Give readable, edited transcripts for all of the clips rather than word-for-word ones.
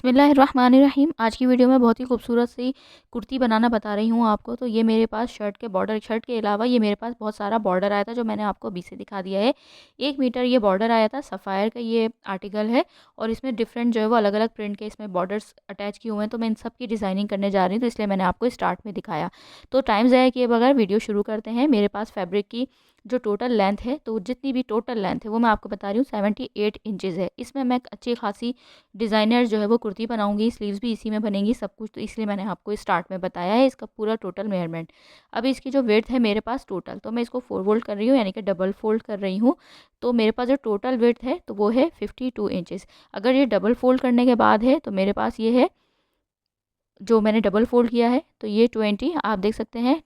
बिस्मिल्लाहिर्रहमानिर्रहीम। आज की वीडियो में बहुत ही खूबसूरत सी कुर्ती बनाना बता रही हूँ आपको। तो ये मेरे पास शर्ट के अलावा ये मेरे पास बहुत सारा बॉर्डर आया था, जो मैंने आपको अभी से दिखा दिया है। 1 मीटर ये बॉर्डर आया था, सफ़ायर का ये आर्टिकल है और इसमें डिफरेंट जो है वो अलग-अलग प्रिंट के इसमें बॉर्डर्स अटैच किए हुए हैं। तो मैं इन सब की डिज़ाइनिंग करने जा रही हूँ, तो इसलिए मैंने आपको स्टार्ट में दिखाया। तो टाइम ज़ाया किए बगैर वीडियो शुरू करते हैं। मेरे पास फैब्रिक की जो टोटल लेंथ है, तो जितनी भी टोटल लेंथ है वो मैं आपको बता रही हूँ, 78 इंचेस है। इसमें मैं अच्छी खासी डिज़ाइनर जो है वो कुर्ती बनाऊंगी, स्लीव्स भी इसी में बनेंगी सब कुछ, तो इसलिए मैंने आपको स्टार्ट में बताया है इसका पूरा टोटल मेजरमेंट। अब इसकी जो विड्थ है मेरे पास टोटल, तो मैं इसको 4 फोल्ड कर रही हूँ, यानी कि डबल फोल्ड कर रही हूँ। तो मेरे पास जो टोटल विड्थ है तो वो है 52 इंचेस। अगर ये डबल फोल्ड करने के बाद है तो मेरे पास ये है, जो मैंने डबल फोल्ड किया है तो ये 20, आप देख सकते हैं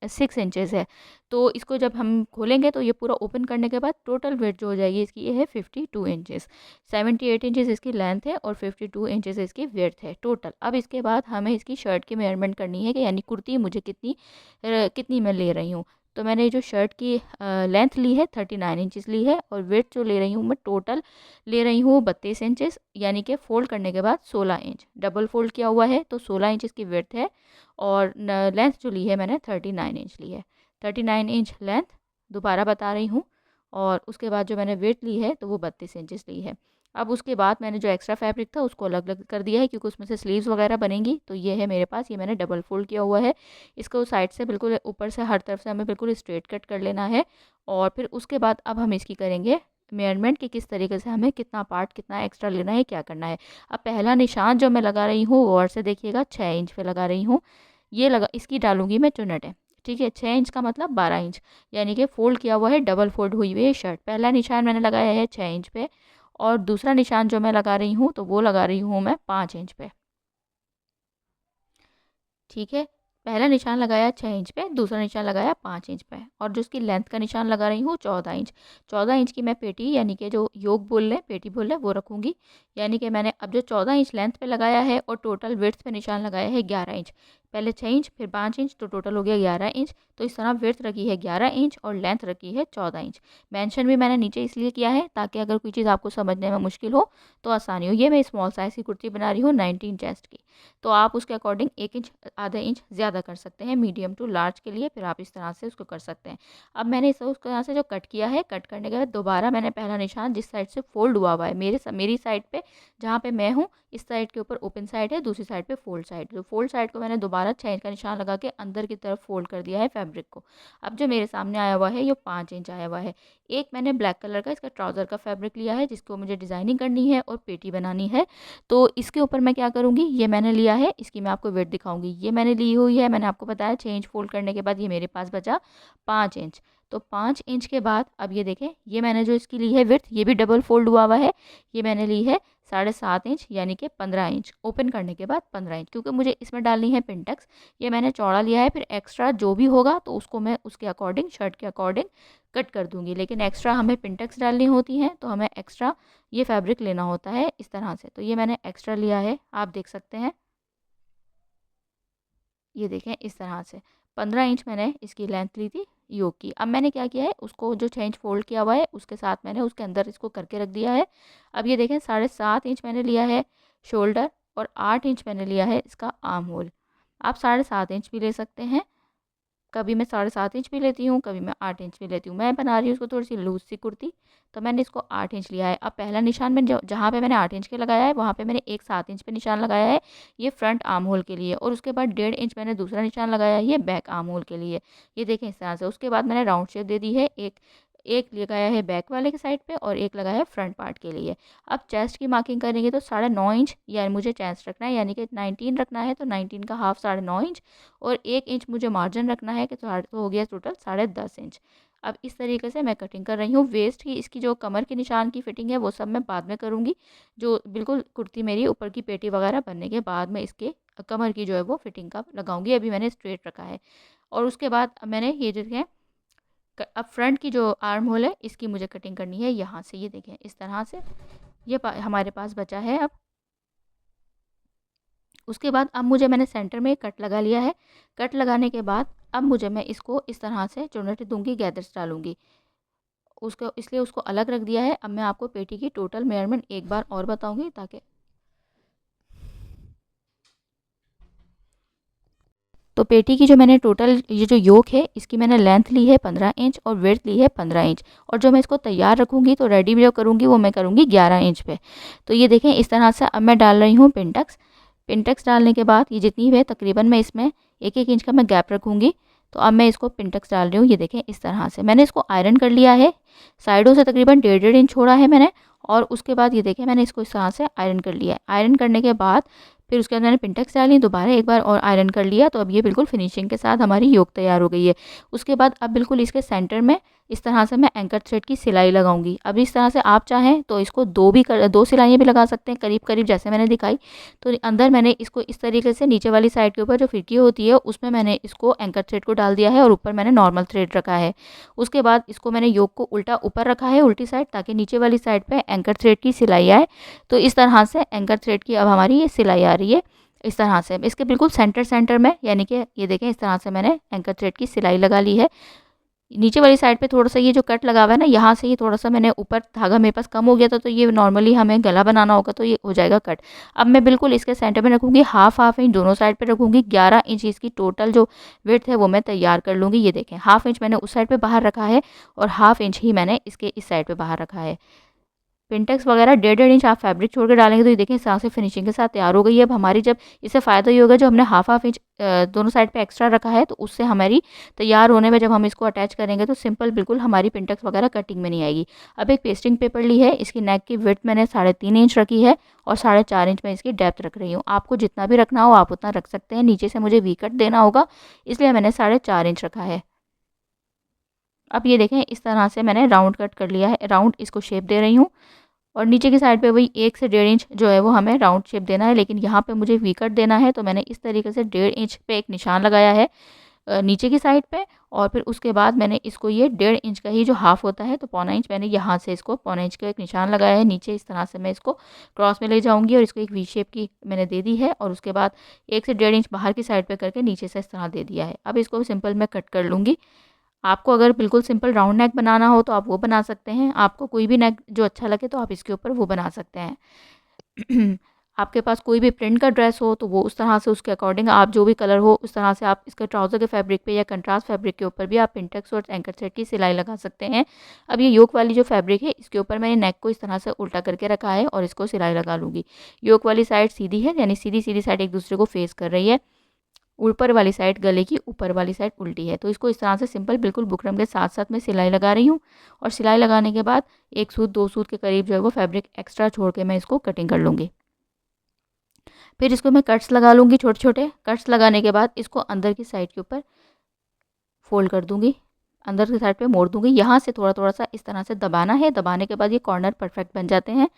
26 इंचेस है। तो इसको जब हम खोलेंगे तो ये पूरा ओपन करने के बाद टोटल वेट जो हो जाएगी इसकी, ये है 52 इंचेस। 78 इंचेस इसकी लेंथ है और 52 इंचेस इसकी वेथ है टोटल। अब इसके बाद हमें इसकी शर्ट की मेजरमेंट करनी है कि यानी कुर्ती मुझे कितनी मैं ले रही हूँ। तो मैंने जो शर्ट की लेंथ ली है 39 इंचेस ली है, और वेट जो ले रही हूँ मैं टोटल ले रही हूँ 32 इंचेस, यानी कि फ़ोल्ड करने के बाद 16 इंच। डबल फ़ोल्ड किया हुआ है तो 16 इंच की विड्थ है, और लेंथ जो ली है मैंने 39 इंच ली है। 39 इंच लेंथ दोबारा बता रही हूँ, और उसके बाद जो मैंने विड्थ ली है तो वो 32 इंचेस ली है। अब उसके बाद मैंने जो एक्स्ट्रा फैब्रिक था उसको अलग अलग कर दिया है, क्योंकि उसमें से स्लीव्स वगैरह बनेंगी। तो ये है मेरे पास, ये मैंने डबल फोल्ड किया हुआ है। इसको साइड से बिल्कुल ऊपर से हर तरफ से हमें बिल्कुल स्ट्रेट कट कर लेना है। और फिर उसके बाद अब हम इसकी करेंगे मेजरमेंट कि किस तरीके से हमें कितना पार्ट कितना एक्स्ट्रा लेना है, क्या करना है। अब पहला निशान जो मैं लगा रही हूँ गौर से देखिएगा, 6 इंच पे लगा रही हूँ। ये लगा, इसकी डालूंगी मैं चुन्नट है, ठीक है। 6 इंच का मतलब 12 इंच, यानी कि फोल्ड किया हुआ है, डबल फोल्ड हुई हुई है शर्ट। पहला निशान मैंने लगाया है 6 इंच पे, और दूसरा निशान जो मैं लगा रही हूँ तो वो लगा रही हूँ मैं 5 इंच पे, ठीक है। पहला निशान लगाया 6 इंच पे, दूसरा निशान लगाया 5 इंच पे, और जो इसकी लेंथ का निशान लगा रही हूँ 14 इंच। 14 इंच की मैं पेटी, यानी कि जो योग बोल रहे हैं, पेटी बोल रहे हैं, वो रखूँगी। यानी कि मैंने अब जो 14 इंच लेंथ पे लगाया है और टोटल विड्थ पे निशान लगाया है 11 इंच। पहले 6 इंच फिर 5 इंच, तो टोटल हो गया 11 इंच। तो इस तरह विड्थ रखी है 11 इंच और लेंथ रखी है 14 इंच। मेंशन भी मैंने नीचे इसलिए किया है ताकि अगर कोई चीज़ आपको समझने में मुश्किल हो तो आसानी हो। ये मैं स्मॉल साइज़ की कुर्ती बना रही हूँ 19 चेस्ट की, तो आप उसके अकॉर्डिंग 1 इंच आधा इंच ज़्यादा कर सकते हैं मीडियम टू लार्ज के लिए, फिर आप इस तरह से उसको कर सकते हैं। अब मैंने इस उस तरह से जो कट किया है, कट करने के बाद दोबारा मैंने पहला निशान जिस साइड से फोल्ड हुआ है मेरी साइड पे, जहाँ पे मैं हूँ, इस साइड के ऊपर ओपन साइड है, दूसरी साइड पे फोल्ड साइड। तो फोल्ड साइड को मैंने दोबारा 6 इंच का निशान लगा के अंदर की तरफ फोल्ड कर दिया है फैब्रिक को। अब जो मेरे सामने आया हुआ है ये 5 इंच आया हुआ है। एक मैंने ब्लैक कलर का इसका ट्राउज़र का फैब्रिक लिया है, जिसको मुझे डिज़ाइनिंग करनी है और पेटी बनानी है। तो इसके ऊपर मैं क्या करूँगी, ये मैंने लिया है, इसकी मैं आपको वेट दिखाऊंगी। ये मैंने ली हुई है, मैंने आपको बताया 6 इंच फोल्ड करने के बाद ये मेरे पास बचा 5 इंच। तो 5 इंच के बाद अब ये देखें, ये मैंने जो इसकी ली है विड्थ, ये भी डबल फोल्ड हुआ है। ये मैंने ली है 7.5 इंच, यानी कि 15 इंच ओपन करने के बाद 15 इंच, क्योंकि मुझे इसमें डालनी है पिंटेक्स। ये मैंने चौड़ा लिया है, फिर एक्स्ट्रा जो भी होगा तो उसको मैं उसके अकॉर्डिंग, शर्ट के अकॉर्डिंग कट कर दूंगी। लेकिन एक्स्ट्रा हमें पिंटेक्स डालनी होती हैं, तो हमें एक्स्ट्रा ये फैब्रिक लेना होता है इस तरह से। तो ये मैंने एक्स्ट्रा लिया है, आप देख सकते हैं, ये देखें इस तरह से 15 इंच मैंने इसकी लेंथ ली थी योग की। अब मैंने क्या किया है, उसको जो 6 इंच फोल्ड किया हुआ है उसके साथ मैंने उसके अंदर इसको करके रख दिया है। अब ये देखें 7.5 इंच मैंने लिया है शोल्डर, और 8 इंच मैंने लिया है इसका आर्म होल। आप 7.5 इंच भी ले सकते हैं, कभी मैं 7.5 इंच भी लेती हूँ, कभी मैं 8 इंच भी लेती हूँ। मैं बना रही हूँ उसको थोड़ी सी लूज सी कुर्ती, तो मैंने इसको 8 इंच लिया है। अब पहला निशान मैंने जहाँ पे मैंने 8 इंच के लगाया है, वहाँ पे मैंने एक 7 इंच पे निशान लगाया है, ये फ्रंट आर्म होल के लिए। और उसके बाद 1.5 इंच मैंने दूसरा निशान लगाया है, ये बैक आर्म होल के लिए। ये देखें इस तरह से। उसके बाद मैंने राउंड शेप दे दी है, एक एक लगाया है बैक वाले के साइड पे और एक लगाया है फ्रंट पार्ट के लिए। अब चेस्ट की मार्किंग करेंगे तो 9.5 इंच, यानी मुझे चेस्ट रखना है, यानी कि 19 रखना है, तो 19 का हाफ 9.5 इंच, और 1 इंच मुझे मार्जिन रखना है, कि तो हो गया टोटल 10.5 इंच। अब इस तरीके से मैं कटिंग कर रही हूँ। वेस्ट की, इसकी जो कमर के निशान की फिटिंग है वो सब मैं बाद में करूँगी, जो बिल्कुल कुर्ती मेरी ऊपर की पेटी वगैरह बनने के बाद में इसके कमर की जो है वो फिटिंग का लगाऊंगी। अभी मैंने स्ट्रेट रखा है। और उसके बाद मैंने ये जो है, अब फ्रंट की जो आर्म होल है इसकी मुझे कटिंग करनी है यहाँ से, ये देखें इस तरह से। ये हमारे पास बचा है। अब उसके बाद अब मुझे, मैंने सेंटर में एक कट लगा लिया है। कट लगाने के बाद अब मुझे, मैं इसको इस तरह से चुन्नट दूंगी, गैदर्स डालूंगी उसको, इसलिए उसको अलग रख दिया है। अब मैं आपको पेटी की टोटल मेजरमेंट एक बार और बताऊंगी, ताकि तो पेटी की जो मैंने टोटल ये जो योक है इसकी मैंने लेंथ ली है 15 इंच और विड्थ ली है 15 इंच, और जो मैं इसको तैयार रखूँगी तो रेडी जो करूँगी वो मैं करूँगी 11 इंच पे। तो ये देखें इस तरह से अब मैं डाल रही हूँ पिंटक्स। पिंटक्स डालने के बाद ये जितनी है तकरीबन मैं इसमें 1-1 इंच का मैं गैप रखूँगी। तो अब मैं इसको पिंटक्स डाल रही हूँ। ये देखें इस तरह से मैंने इसको आयरन कर लिया है, साइडों से तकरीबन 1.5 इंच छोड़ा है मैंने, और उसके बाद ये देखें मैंने इसको इस तरह से आयरन कर लिया है। आयरन करने के बाद फिर उसके बाद मैंने पिंटक्स डाली, दोबारा एक बार और आयरन कर लिया। तो अब ये बिल्कुल फिनिशिंग के साथ हमारी योक तैयार हो गई है। उसके बाद अब बिल्कुल इसके सेंटर में इस तरह से मैं एंकर थ्रेड की सिलाई लगाऊंगी। अब इस तरह से आप चाहें तो इसको दो सिलाइयाँ भी लगा सकते हैं करीब करीब जैसे मैंने दिखाई। तो अंदर मैंने इसको इस तरीके से नीचे वाली साइड के ऊपर जो फिरकी होती है उसमें मैंने इसको एंकर थ्रेड को डाल दिया है और ऊपर मैंने नॉर्मल थ्रेड रखा है। उसके बाद इसको मैंने योक को उल्टा ऊपर रखा है उल्टी साइड, ताकि नीचे वाली साइड पे एंकर थ्रेड की सिलाई आए। तो इस तरह से एंकर थ्रेड की अब हमारी ये सिलाई आ रही है इस तरह से। इसके बिल्कुल सेंटर में, यानी कि ये देखें इस तरह से मैंने एंकर थ्रेड की सिलाई लगा ली है। नीचे वाली साइड पे थोड़ा सा ये जो कट लगा हुआ है ना, यहाँ से ये थोड़ा सा मैंने ऊपर धागा मेरे पास कम हो गया था, तो ये नॉर्मली हमें गला बनाना होगा तो ये हो जाएगा कट। अब मैं बिल्कुल इसके सेंटर में रखूँगी, हाफ इंच दोनों साइड पे रखूँगी। 11 इंच इसकी टोटल जो विड्थ है वो मैं तैयार कर लूँगी। ये देखें हाफ इंच मैंने उस साइड पे बाहर रखा है और हाफ इंच ही मैंने इसके इस साइड पे बाहर रखा है। पिंटेक्स वगैरह 1.5 इंच आप फैब्रिक छोड़ के डालेंगे तो ये देखें इस तरह से फिनिशिंग के साथ तैयार हो गई है। अब हमारी जब इससे फ़ायदा ये होगा जो हमने हाफ इंच दोनों साइड पे एक्स्ट्रा रखा है, तो उससे हमारी तैयार होने में जब हम इसको अटैच करेंगे तो सिंपल बिल्कुल हमारी पिंटेक्स वगैरह कटिंग में नहीं आएगी। अब एक पेस्टिंग पेपर ली है, इसकी नेक की विड्थ मैंने 3.5 इंच रखी है और 4.5 इंच में इसकी डेप्थ रख रही हूँ। आपको जितना भी रखना हो आप उतना रख सकते हैं। नीचे से मुझे वी कट देना होगा इसलिए मैंने 4.5 इंच रखा है। अब ये देखें इस तरह से मैंने राउंड कट कर लिया है, राउंड इसको शेप दे रही हूँ। और नीचे की साइड पे वही 1 से 1.5 इंच जो है वो हमें राउंड शेप देना है, लेकिन यहाँ पे मुझे वी कट देना है। तो मैंने इस तरीके से 1.5 इंच पे एक निशान लगाया है नीचे की साइड पे, और फिर उसके बाद मैंने इसको ये 1.5 इंच का ही जो हाफ होता है तो 1.25 इंच मैंने यहाँ से इसको 1.25 इंच का एक निशान लगाया है नीचे। इस तरह से मैं इसको क्रॉस में ले जाऊँगी और इसको एक वी शेप की मैंने दे दी है, और उसके बाद 1 से 1.5 इंच बाहर की साइड पे करके नीचे से इस तरह दे दिया है। अब इसको सिंपल मैं कट कर लूँगी। आपको अगर बिल्कुल सिंपल राउंड नेक बनाना हो तो आप वो बना सकते हैं। आपको कोई भी नेक जो अच्छा लगे तो आप इसके ऊपर वो बना सकते हैं। आपके पास कोई भी प्रिंट का ड्रेस हो तो वो उस तरह से उसके अकॉर्डिंग आप जो भी कलर हो उस तरह से आप इसके ट्राउज़र के फैब्रिक पे या कंट्रास्ट फैब्रिक के ऊपर भी आप पिंटेक्स और एंकर थ्रेड की सिलाई लगा सकते हैं। अब ये योक वाली जो फैब्रिक है इसके ऊपर मैंने नेक को इस तरह से उल्टा करके रखा है और इसको सिलाई लगा लूँगी। योक वाली साइड सीधी है, यानी सीधी साइड एक दूसरे को फेस कर रही है। ऊपर वाली साइड गले की ऊपर वाली साइड उल्टी है। तो इसको इस तरह से सिंपल बिल्कुल बुकरम के साथ साथ मैं सिलाई लगा रही हूँ, और सिलाई लगाने के बाद 1 सूत 2 सूत के करीब जो है वो फैब्रिक एक्स्ट्रा छोड़ के मैं इसको कटिंग कर लूँगी। फिर इसको मैं कट्स लगा लूँगी, छोटे छोटे कट्स लगाने के बाद इसको अंदर की साइड के ऊपर फोल्ड कर दूँगी, अंदर की साइड पे मोड़ दूँगी। यहाँ से थोड़ा थोड़ा सा इस तरह से दबाना है, दबाने के बाद ये कॉर्नर परफेक्ट बन जाते हैं।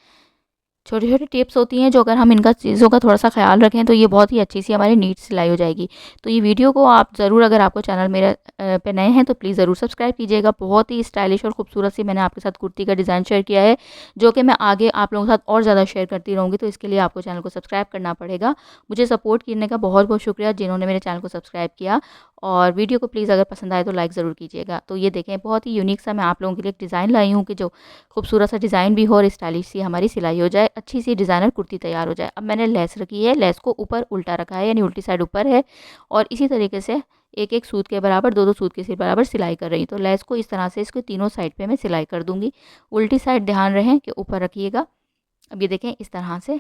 छोटी छोटी टिप्स होती हैं जो अगर हम इनका चीज़ों का थोड़ा सा ख्याल रखें तो ये बहुत ही अच्छी सी हमारी नीट सिलाई हो जाएगी। तो ये वीडियो को आप ज़रूर, अगर आपको चैनल मेरे पे नए हैं तो प्लीज़ ज़रूर सब्सक्राइब कीजिएगा। बहुत ही स्टाइलिश और खूबसूरत सी मैंने आपके साथ कुर्ती का डिज़ाइन शेयर किया है, जो कि मैं आगे आप लोगों के साथ और ज़्यादा शेयर करती रहूँगी। तो इसके लिए आपको चैनल को सब्सक्राइब करना पड़ेगा। मुझे सपोर्ट करने का बहुत बहुत शुक्रिया जिन्होंने मेरे चैनल को सब्सक्राइब किया, और वीडियो को प्लीज़ अगर पसंद आए तो लाइक ज़रूर कीजिएगा। तो ये देखें बहुत ही यूनिक सा मैं आप लोगों के लिए एक डिज़ाइन लाई हूँ कि जो खूबसूरत सा डिज़ाइन भी हो और स्टाइलिश सी हमारी सिलाई हो जाए, अच्छी सी डिज़ाइनर कुर्ती तैयार हो जाए। अब मैंने लेस रखी है, लेस को ऊपर उल्टा रखा है, यानी उल्टी साइड ऊपर है, और इसी तरीके से एक एक सूत के बराबर 2-2 सूत के बराबर सिलाई कर रही हूँ। तो लेस को इस तरह से इसके तीनों साइड पे मैं सिलाई कर दूँगी। उल्टी साइड ध्यान रहे कि ऊपर रखिएगा। अब ये देखें इस तरह से,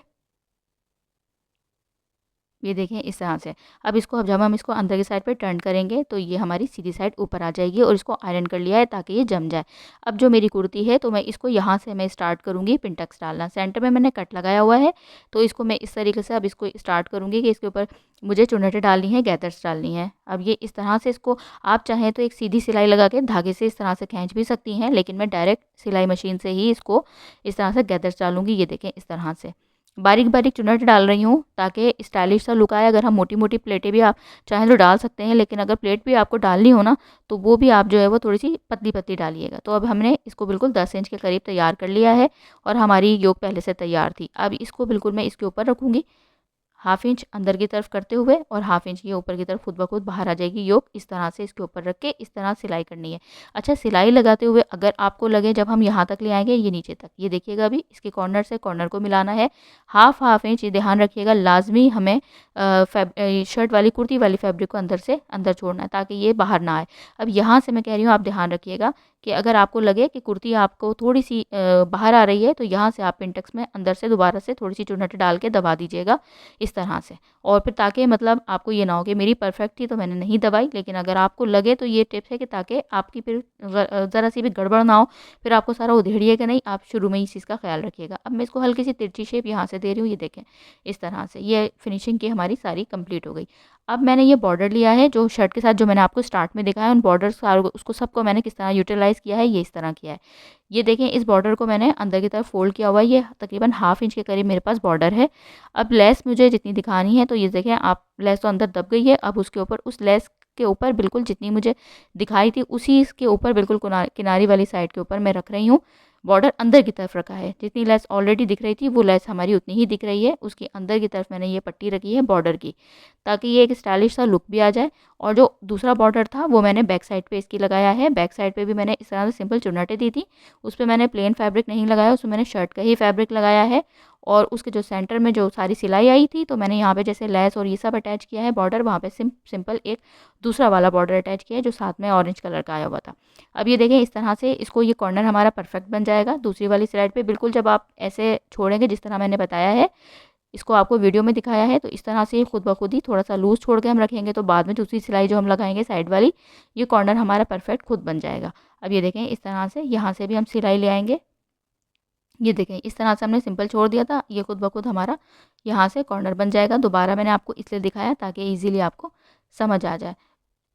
ये देखें इस तरह से। अब इसको, अब जब हम इसको अंदर की साइड पे टर्न करेंगे तो ये हमारी सीधी साइड ऊपर आ जाएगी, और इसको आयरन कर लिया है ताकि ये जम जाए। अब जो मेरी कुर्ती है तो मैं इसको यहाँ से मैं स्टार्ट करूँगी पिंटक्स डालना। सेंटर में मैंने कट लगाया हुआ है, तो इसको मैं इस तरीके से अब इसको स्टार्ट करूँगी कि इसके ऊपर मुझे चुन्नटें डालनी है, गैदर्स डालनी है। अब ये इस तरह से इसको आप चाहें तो एक सीधी सिलाई लगा के धागे से इस तरह से खींच भी सकती हैं, लेकिन मैं डायरेक्ट सिलाई मशीन से ही इसको इस तरह से गैदर्स डालूँगी। ये देखें इस तरह से बारीक बारीक चुन्नट डाल रही हूँ ताकि स्टाइलिश सा लुक आए। अगर हम मोटी मोटी प्लेटें भी आप चाहें तो डाल सकते हैं, लेकिन अगर प्लेट भी आपको डालनी हो ना तो वो भी आप जो है वो थोड़ी सी पतली पतली डालिएगा। तो अब हमने इसको बिल्कुल 10 इंच के करीब तैयार कर लिया है, और हमारी योक पहले से तैयार थी। अब इसको बिल्कुल मैं इसके ऊपर रखूँगी, हाफ इंच अंदर की तरफ करते हुए और हाफ इंच ये ऊपर की तरफ खुद ब खुद बाहर आ जाएगी योक। इस तरह से इसके ऊपर रख के इस तरह सिलाई करनी है। अच्छा, सिलाई लगाते हुए अगर आपको लगे जब हम यहाँ तक ले आएंगे ये नीचे तक, ये देखिएगा अभी इसके कॉर्नर से कॉर्नर को मिलाना है हाफ इंच। ये ध्यान रखिएगा, लाजमी हमें शर्ट वाली कुर्ती वाली फैब्रिक को अंदर से अंदर छोड़ना है ताकि ये बाहर ना आए। अब यहाँ से मैं कह रही हूँ आप ध्यान रखिएगा कि अगर आपको लगे कि कुर्ती आपको थोड़ी सी बाहर आ रही है तो यहाँ से आप पिनटक्स में अंदर से दोबारा से थोड़ी सी चुन्नट डाल के दबा दीजिएगा इस तरह से। और फिर ताकि मतलब आपको ये ना हो कि मेरी परफेक्ट थी तो मैंने नहीं दबाई, लेकिन अगर आपको लगे तो ये टिप्स है कि ताकि आपकी फिर ज़रा सी भी गड़बड़ ना हो, फिर आपको सारा उधेड़िएगा नहीं, आप शुरू में ही इस चीज़ का ख्याल रखिएगा। अब मैं इसको हल्की सी तिरछी शेप यहाँ से दे रही हूँ, ये देखें इस तरह से। ये फिनिशिंग की हमारी सारी कंप्लीट हो गई। अब मैंने ये बॉर्डर लिया है जो शर्ट के साथ जो मैंने आपको स्टार्ट में दिखाया, उन बॉर्डर्स उसको सबको मैंने किस तरह यूटिलाइज़ किया है, ये इस तरह किया है। ये देखें इस बॉर्डर को मैंने अंदर की तरफ फोल्ड किया हुआ है, ये तकरीबन हाफ इंच के करीब मेरे पास बॉर्डर है। अब लेस मुझे जितनी दिखानी है तो ये देखें आप, लेस तो अंदर दब गई है। अब उसके ऊपर उस लेस के ऊपर बिल्कुल जितनी मुझे दिखाई थी उसी के ऊपर बिल्कुल किनारी वाली साइड के ऊपर मैं रख रही हूँ। बॉर्डर अंदर की तरफ रखा है, जितनी लेस ऑलरेडी दिख रही थी वो लेस हमारी उतनी ही दिख रही है। उसकी अंदर की तरफ मैंने ये पट्टी रखी है बॉर्डर की, ताकि ये एक स्टाइलिश सा लुक भी आ जाए। और जो दूसरा बॉर्डर था वो मैंने बैक साइड पे इसकी लगाया है। बैक साइड पे भी मैंने इस तरह से सिंपल चुन्नटें दी थी, उस पर मैंने प्लेन फैब्रिक नहीं लगाया, उसमें मैंने शर्ट का ही फैब्रिक लगाया है। और उसके जो सेंटर में जो सारी सिलाई आई थी तो मैंने यहाँ पे जैसे लेस और ये सब अटैच किया है बॉर्डर, वहाँ पे सिंपल एक दूसरा वाला बॉर्डर अटैच किया है जो साथ में ऑरेंज कलर का आया हुआ था। अब ये देखें इस तरह से इसको, ये कॉर्नर हमारा परफेक्ट बन जाएगा। दूसरी वाली साइड पे बिल्कुल जब आप ऐसे छोड़ेंगे जिस तरह मैंने बताया है, इसको आपको वीडियो में दिखाया है, तो इस तरह से खुद ब खुद ही थोड़ा सा लूज़ छोड़ के हम रखेंगे तो बाद में दूसरी सिलाई जो हम लगाएंगे साइड वाली, ये कॉर्नर हमारा परफेक्ट खुद बन जाएगा। अब ये देखें इस तरह से यहाँ से भी हम सिलाई ले आएंगे। ये देखें इस तरह से हमने सिंपल छोड़ दिया था, ये खुद ब खुद हमारा यहाँ से कॉर्नर बन जाएगा। दोबारा मैंने आपको इसलिए दिखाया ताकि ईज़िली आपको समझ आ जाए।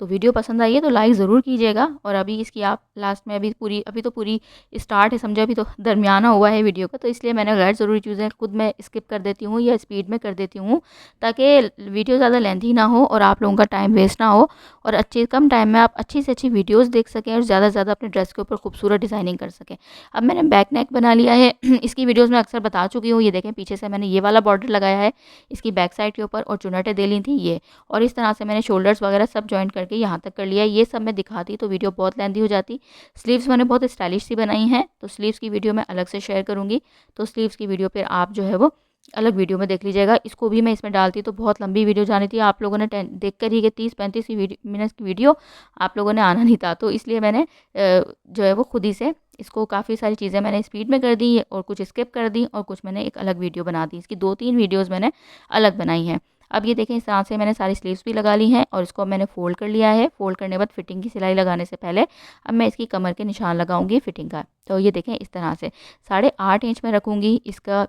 तो वीडियो पसंद आई है तो लाइक ज़रूर कीजिएगा। और अभी इसकी आप लास्ट में अभी तो पूरी स्टार्ट है समझो, अभी तो दरमियाना हुआ है वीडियो का, तो इसलिए मैंने गैर ज़रूरी चीज़ें खुद मैं स्किप कर देती हूँ या स्पीड में कर देती हूँ ताकि वीडियो ज़्यादा लेंथी ना हो और आप लोगों का टाइम वेस्ट ना हो और कम टाइम में आप अच्छी से अच्छी वीडियोज़ देख सकें और ज़्यादा से ज़्यादा अपने ड्रेस के ऊपर खूबसूरत डिज़ाइनिंग कर सकें। अब मैंने बैक नेक बना लिया है इसकी वीडियोज़ में अक्सर बता चुकी हूँ। ये देखें पीछे से मैंने ये वाला बॉर्डर लगाया है इसकी बैक साइड के ऊपर और चुन्नटें दे ली थी ये, और इस तरह से मैंने शोल्डर्स वगैरह सब जॉइंट करके यहाँ तक कर लिया। ये सब मैं दिखाती तो वीडियो बहुत लेंथी हो जाती। स्लीव्स मैंने बहुत स्टाइलिश सी बनाई हैं, तो स्लीव्स की वीडियो मैं अलग से शेयर करूँगी। तो स्लीव्स की वीडियो फिर आप जो है वो अलग वीडियो में देख लीजिएगा। इसको भी मैं इसमें डालती तो बहुत लंबी वीडियो जानी थी, आप लोगों ने देख कर ही कि 30-35 मिनट की वीडियो आप लोगों ने आना नहीं था। तो इसलिए मैंने जो है वो खुद ही से इसको काफ़ी सारी चीज़ें मैंने स्पीड में कर दी और कुछ स्किप कर दी और कुछ मैंने एक अलग वीडियो बना दी। इसकी 2-3 वीडियोज़ मैंने अलग बनाई हैं। अब ये देखें इस तरह से मैंने सारी स्लीव्स भी लगा ली हैं और इसको मैंने फ़ोल्ड कर लिया है। फ़ोल्ड करने के बाद फिटिंग की सिलाई लगाने से पहले अब मैं इसकी कमर के निशान लगाऊंगी फिटिंग का। तो ये देखें इस तरह से 8.5 इंच में रखूँगी इसका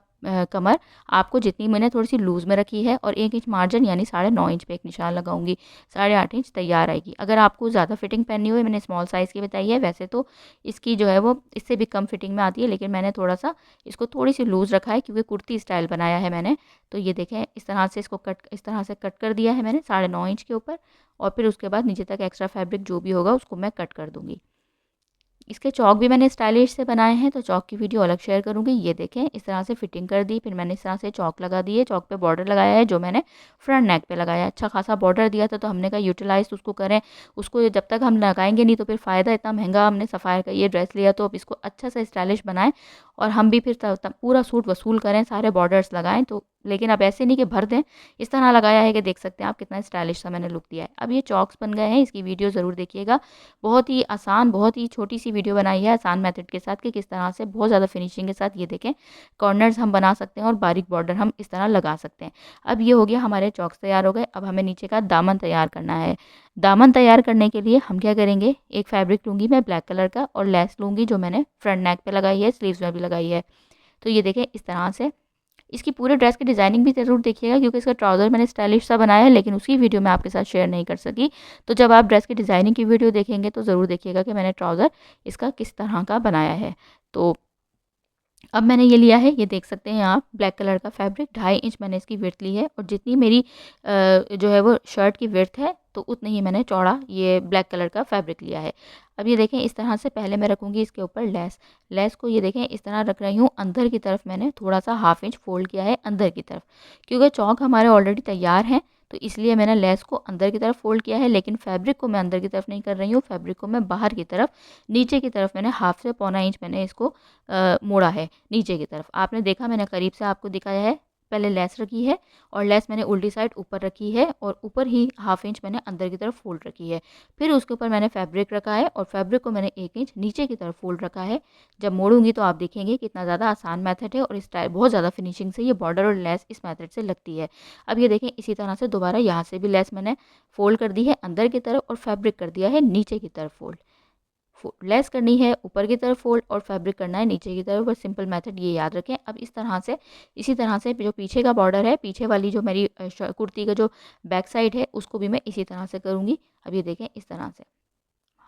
कमर। आपको जितनी मैंने थोड़ी सी लूज़ में रखी है और 1 इंच मार्जिन यानी 9.5 इंच पे एक निशान लगाऊंगी, 8.5 इंच तैयार आएगी। अगर आपको ज़्यादा फिटिंग पहननी हो, मैंने स्मॉल साइज़ की बताई है, वैसे तो इसकी जो है वो इससे भी कम फिटिंग में आती है, लेकिन मैंने थोड़ा सा इसको थोड़ी सी लूज़ रखा है क्योंकि कुर्ती स्टाइल बनाया है मैंने। तो ये देखें इस तरह से इसको इस तरह से कट कर दिया है मैंने 9.5 इंच के ऊपर, और फिर उसके बाद नीचे तक एक्स्ट्रा फैब्रिक जो भी होगा उसको मैं कट कर दूँगी। इसके चौक भी मैंने स्टाइलिश से बनाए हैं, तो चौक की वीडियो अलग शेयर करूँगी। ये देखें इस तरह से फिटिंग कर दी, फिर मैंने इस तरह से चौक लगा दिए। चौक पे बॉर्डर लगाया है जो मैंने फ्रंट नेक पे लगाया है। अच्छा खासा बॉर्डर दिया था तो हमने कहा यूटिलाइज उसको करें, उसको जब तक हम लगाएंगे नहीं तो फिर फ़ायदा, इतना महंगा हमने सफ़ायर का ये ड्रेस लिया, तो अब इसको अच्छा सा स्टाइलिश बनाएं और हम भी फिर पूरा सूट वसूल करें, सारे बॉर्डर्स लगाएं। तो लेकिन अब ऐसे नहीं कि भर दें, इस तरह लगाया है कि देख सकते हैं आप कितना स्टाइलिश सा मैंने लुक दिया है। अब ये चॉक्स बन गए हैं, इसकी वीडियो ज़रूर देखिएगा। बहुत ही आसान, बहुत ही छोटी सी वीडियो बनाई है आसान मेथड के साथ कि किस तरह से बहुत ज़्यादा फिनिशिंग के साथ ये देखें कॉर्नर्स हम बना सकते हैं और बारीक बॉर्डर हम इस तरह लगा सकते हैं। अब ये हो गया, हमारे चॉक्स तैयार हो गए। अब हमें नीचे का दामन तैयार करना है। दामन तैयार करने के लिए हम क्या करेंगे, एक फैब्रिक लूँगी मैं ब्लैक कलर का और लेस लूँगी जो मैंने फ्रंट नेक पे लगाई है, स्लीव्स में भी लगाई है। तो ये देखें इस तरह से इसकी पूरे ड्रेस की डिज़ाइनिंग भी ज़रूर देखिएगा क्योंकि इसका ट्राउज़र मैंने स्टाइलिश सा बनाया है, लेकिन उसकी वीडियो मैं आपके साथ शेयर नहीं कर सकी। तो जब आप ड्रेस की डिज़ाइनिंग की वीडियो देखेंगे तो ज़रूर देखिएगा कि मैंने ट्राउज़र इसका किस तरह का बनाया है। तो अब मैंने ये लिया है, ये देख सकते हैं आप, ब्लैक कलर का फैब्रिक 2.5 इंच मैंने इसकी विड्थ ली है और जितनी मेरी जो है वो शर्ट की विड्थ है तो उतनी ही मैंने चौड़ा ये ब्लैक कलर का फैब्रिक लिया है। अब ये देखें इस तरह से पहले मैं रखूँगी इसके ऊपर लेस। लेस को ये देखें इस तरह रख रही हूँ, अंदर की तरफ मैंने थोड़ा सा 1/2 इंच फ़ोल्ड किया है अंदर की तरफ, क्योंकि चौक हमारे ऑलरेडी तैयार हैं तो इसलिए मैंने लेस को अंदर की तरफ फ़ोल्ड किया है, लेकिन फैब्रिक को मैं अंदर की तरफ नहीं कर रही हूँ, फैब्रिक को मैं बाहर की तरफ नीचे की तरफ मैंने 1/2 से पौना इंच मैंने इसको मोड़ा है नीचे की तरफ। आपने देखा, मैंने करीब से आपको दिखाया है, पहले लेस रखी है और लेस मैंने उल्टी साइड ऊपर रखी है और ऊपर ही 1/2 इंच मैंने अंदर की तरफ फ़ोल्ड रखी है। फिर उसके ऊपर मैंने फैब्रिक रखा है और फैब्रिक को मैंने 1 इंच नीचे की तरफ फ़ोल्ड रखा है। जब मोड़ूंगी तो आप देखेंगे कितना ज़्यादा आसान मेथड है और स्टाइल बहुत ज़्यादा फिनिशिंग से ये बॉर्डर और लेस इस मेथड से लगती है। अब ये देखें इसी तरह से दोबारा यहाँ से भी लेस मैंने फ़ोल्ड कर दी है अंदर की तरफ और फैब्रिक कर दिया है नीचे की तरफ फ़ोल्ड। लेस करनी है ऊपर की तरफ फोल्ड और फैब्रिक करना है नीचे की तरफ, बस सिंपल मेथड ये याद रखें। अब इसी तरह से जो पीछे का बॉर्डर है, पीछे वाली जो मेरी कुर्ती का जो बैक साइड है उसको भी मैं इसी तरह से करूँगी। अब ये देखें इस तरह से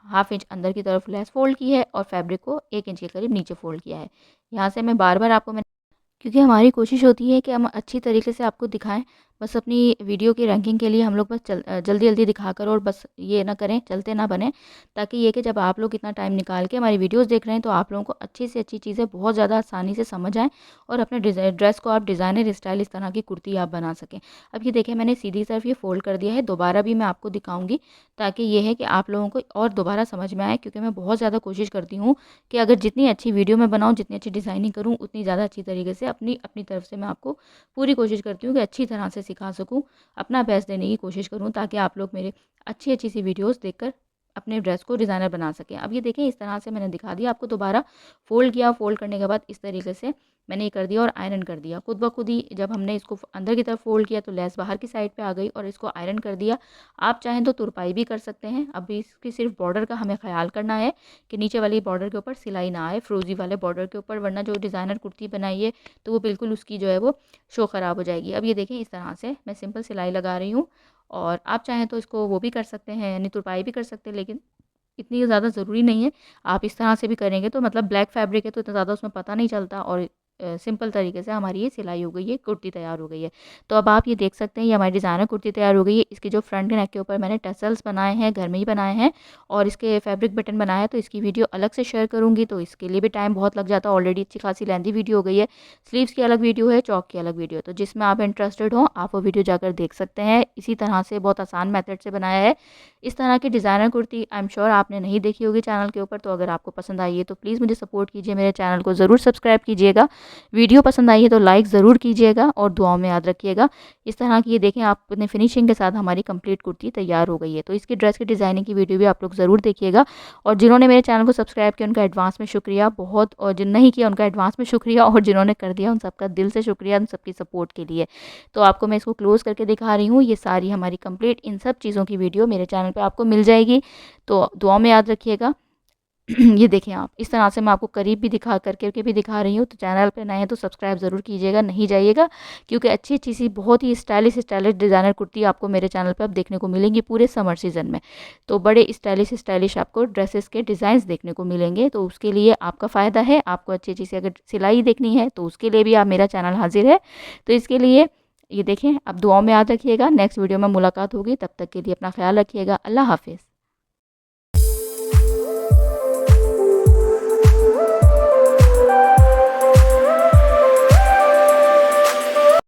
1/2 इंच अंदर की तरफ लेस फोल्ड की है और फैब्रिक को 1 इंच के करीब नीचे फोल्ड किया है। यहाँ से मैं बार बार आपको, क्योंकि हमारी कोशिश होती है कि हम अच्छी तरीके से आपको दिखाएं, बस अपनी वीडियो की रैंकिंग के लिए हम लोग बस जल्दी जल्दी दिखाकर और बस ये ना करें, चलते ना बने, ताकि ये कि जब आप लोग इतना टाइम निकाल के हमारी वीडियोस देख रहे हैं तो आप लोगों को अच्छी से अच्छी चीज़ें बहुत ज़्यादा आसानी से समझ आएँ और अपने ड्रेस को आप डिज़ाइनर स्टाइल इस तरह की कुर्ती आप बना सकें। अब ये देखें मैंने सीधी तरफ ये फ़ोल्ड कर दिया है, दोबारा भी मैं आपको दिखाऊँगी ताकि ये है कि आप लोगों को और दोबारा समझ में आए, क्योंकि मैं बहुत ज़्यादा कोशिश करती हूँ कि अगर जितनी अच्छी वीडियो मैं बनाऊँ, जितनी अच्छी डिज़ाइनिंग करूँ, उतनी ज़्यादा अच्छी तरीके से अपनी अपनी तरफ से मैं आपको पूरी कोशिश करती हूँ कि अच्छी तरह से सिखा सकूँ, अपना बेस्ट देने की कोशिश करूँ ताकि आप लोग मेरे अच्छी अच्छी सी वीडियोस देखकर अपने ड्रेस को डिज़ाइनर बना सकें। अब ये देखें इस तरह से मैंने दिखा दिया आपको, दोबारा फ़ोल्ड किया, फ़ोल्ड करने के बाद इस तरीके से मैंने ये कर दिया और आयरन कर दिया। खुद ब खुद ही जब हमने इसको अंदर की तरफ फ़ोल्ड किया तो लेस बाहर की साइड पे आ गई और इसको आयरन कर दिया। आप चाहें तो तुरपाई भी कर सकते हैं। अभी इसकी सिर्फ बॉर्डर का हमें ख़्याल करना है कि नीचे वाली बॉर्डर के ऊपर सिलाई ना आए, फ्रोज़ी वाले बॉर्डर के ऊपर, वरना जो डिज़ाइनर कुर्ती बनाई है तो वो बिल्कुल उसकी जो है वो शो ख़राब हो जाएगी। अब ये देखें इस तरह से मैं सिंपल सिलाई लगा रही हूँ और आप चाहें तो इसको वो भी कर सकते हैं, यानी तुरपाई भी कर सकते हैं, लेकिन इतनी ज़्यादा ज़रूरी नहीं है। आप इस तरह से भी करेंगे तो मतलब ब्लैक फैब्रिक है तो इतना ज़्यादा उसमें पता नहीं चलता और सिंपल तरीके से हमारी ये सिलाई हो गई है, कुर्ती तैयार हो गई है। तो अब आप ये देख सकते हैं ये हमारी डिज़ाइनर कुर्ती तैयार हो गई है। इसकी जो फ्रंट नेक के ऊपर मैंने टसल्स बनाए हैं, घर में ही बनाए हैं और इसके फैब्रिक बटन बनाया है, तो इसकी वीडियो अलग से शेयर करूँगी, तो इसके लिए भी टाइम बहुत लग जाता है। ऑलरेडी अच्छी खासी लेंथी वीडियो हो गई है। स्लीव्स की अलग वीडियो है, चौक की अलग वीडियो है, तो जिसमें आप इंटरेस्टेड हो आप वो वीडियो जाकर देख सकते हैं। इसी तरह से बहुत आसान मेथड से बनाया है। इस तरह की designer kurti I am sure आपने नहीं देखी होगी चैनल के ऊपर, तो अगर आपको पसंद आई है तो प्लीज़ मुझे सपोर्ट कीजिए, मेरे चैनल को ज़रूर सब्सक्राइब कीजिएगा। वीडियो पसंद आई है तो लाइक ज़रूर कीजिएगा और दुआओं में याद रखिएगा। इस तरह की ये देखें आपने फिनिशिंग के साथ हमारी कंप्लीट कुर्ती तैयार हो गई है। तो इसकी ड्रेस की डिज़ाइनिंग की वीडियो भी आप लोग ज़रूर देखिएगा और जिन्होंने मेरे चैनल को सब्सक्राइब किया उनका एडवांस में शुक्रिया बहुत, और जिन नहीं किया उनका एडवांस में शुक्रिया, और जिन्होंने कर दिया उन सबका दिल से शुक्रिया उन सबकी सपोर्ट के लिए। तो आपको मैं इसको क्लोज़ करके दिखा रही हूँ। ये सारी हमारी कंप्लीट इन सब चीज़ों की वीडियो मेरे चैनल पे आपको मिल जाएगी, तो दुआओं में याद रखिएगा। ये देखें आप, इस तरह से मैं आपको करीब भी दिखा करके भी दिखा रही हूँ। तो चैनल पे नए हैं तो सब्सक्राइब ज़रूर कीजिएगा, नहीं जाइएगा, क्योंकि अच्छी अच्छी सी बहुत ही स्टाइलिश स्टाइलिश डिज़ाइनर कुर्ती आपको मेरे चैनल पे अब देखने को मिलेंगी पूरे समर सीज़न में। तो बड़े स्टाइलिश स्टाइलिश आपको ड्रेसेस के डिज़ाइंस देखने को मिलेंगे, तो उसके लिए आपका फ़ायदा है। आपको अच्छी अच्छी सी अगर सिलाई देखनी है तो उसके लिए भी आप मेरा चैनल हाजिर है। तो इसके लिए ये देखें, अब दुआओं में याद रखिएगा। नेक्स्ट वीडियो में मुलाकात होगी, तब तक के लिए अपना ख्याल रखिएगा। अल्लाह हाफिज़।